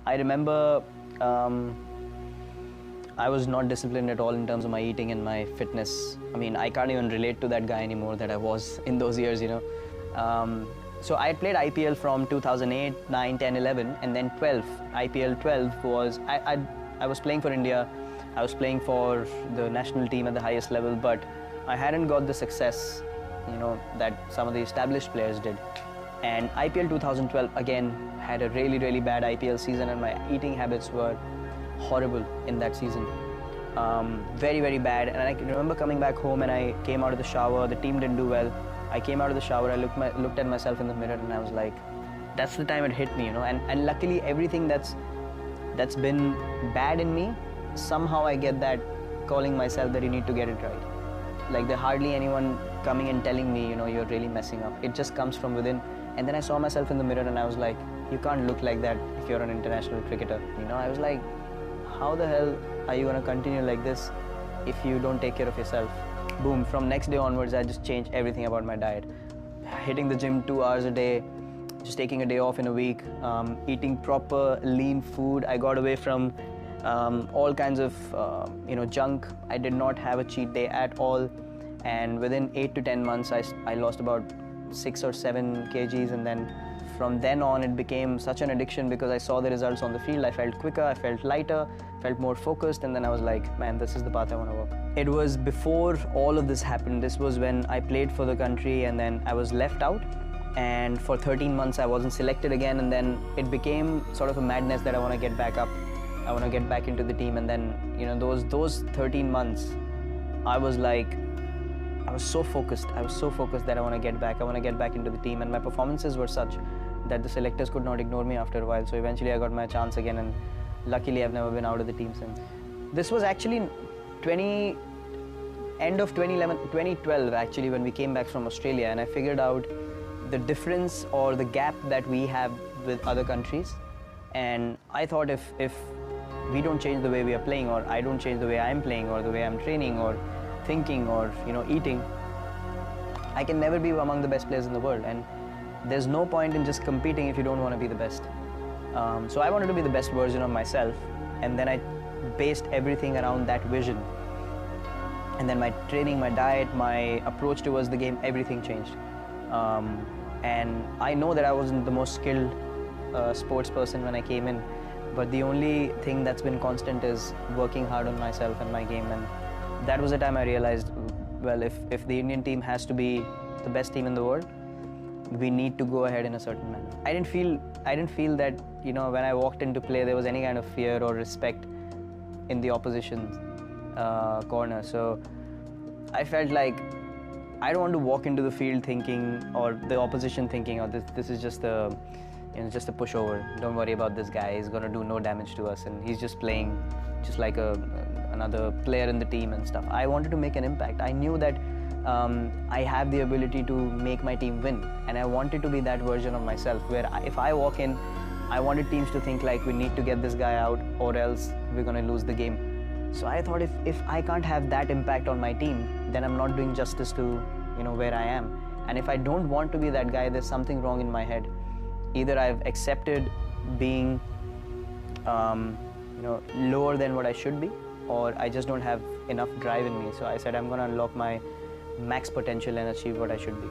I remember I was not disciplined at all in terms of my eating and my fitness. I mean, I can't even relate to that guy anymore that I was in those years, you know. So I had played IPL from 2008, 9, 10, 11, and then 12. IPL 12 was, I was playing for India. I was playing for the national team at the highest level, but I hadn't got the success, you know, that some of the established players did. And IPL 2012 again had a really, really bad IPL season, and my eating habits were horrible in that season. Very, very bad. And I can remember coming back home and I came out of the shower. The team didn't do well. I came out of the shower. I looked at myself in the mirror, and I was like, that's the time it hit me, you know. And luckily, everything that's been bad in me, somehow I get that calling myself that you need to get it right. Like there's hardly anyone coming and telling me, you know, you're really messing up. It just comes from within. And then I saw myself in the mirror and I was like, you can't look like that if you're an international cricketer. You know, I was like, how the hell are you going to continue like this if you don't take care of yourself? Boom, from next day onwards, I just changed everything about my diet. Hitting the gym 2 hours a day, just taking a day off in a week, eating proper lean food. I got away from all kinds of you know, junk. I did not have a cheat day at all. And within 8 to 10 months, I lost about 6 or 7 kgs, and then from then on it became such an addiction because I saw the results on the field. I felt quicker, I felt lighter, felt more focused, and then I was like, man, this is the path I want to walk. It was before all of this happened. This was when I played for the country and then I was left out, and for 13 months I wasn't selected again, and then it became sort of a madness that I want to get back up. I want to get back into the team. And then, you know, those 13 months, I was so focused. I was so focused that I want to get back. I want to get back into the team. And my performances were such that the selectors could not ignore me after a while. So eventually I got my chance again, and luckily I've never been out of the team since. This was actually end of 2012 actually, when we came back from Australia, and I figured out the difference or the gap that we have with other countries. And I thought if we don't change the way we are playing, or I don't change the way I'm playing, or the way I'm training, or thinking, or, you know, eating, I can never be among the best players in the world. And there's no point in just competing if you don't want to be the best. So I wanted to be the best version of myself, and then I based everything around that vision. And then my training, my diet, my approach towards the game, everything changed. And I know that I wasn't the most skilled sports person when I came in, but the only thing that's been constant is working hard on myself and my game. And that was the time I realized, well, if the Indian team has to be the best team in the world, we need to go ahead in a certain manner. I didn't feel that, you know, when I walked into play, there was any kind of fear or respect in the opposition corner. So I felt like I don't want to walk into the field thinking, or the opposition thinking, oh, this is just a, you know, just a pushover. Don't worry about this guy. He's gonna do no damage to us, and he's just playing just like another player in the team and stuff. I wanted to make an impact. I knew that I have the ability to make my team win, and I wanted to be that version of myself where if I walk in, I wanted teams to think like, we need to get this guy out or else we're going to lose the game. So I thought if I can't have that impact on my team, then I'm not doing justice to, you know, where I am. And if I don't want to be that guy, there's something wrong in my head. Either I've accepted being you know, lower than what I should be, or I just don't have enough drive in me. So I said I'm going to unlock my max potential and achieve what I should be.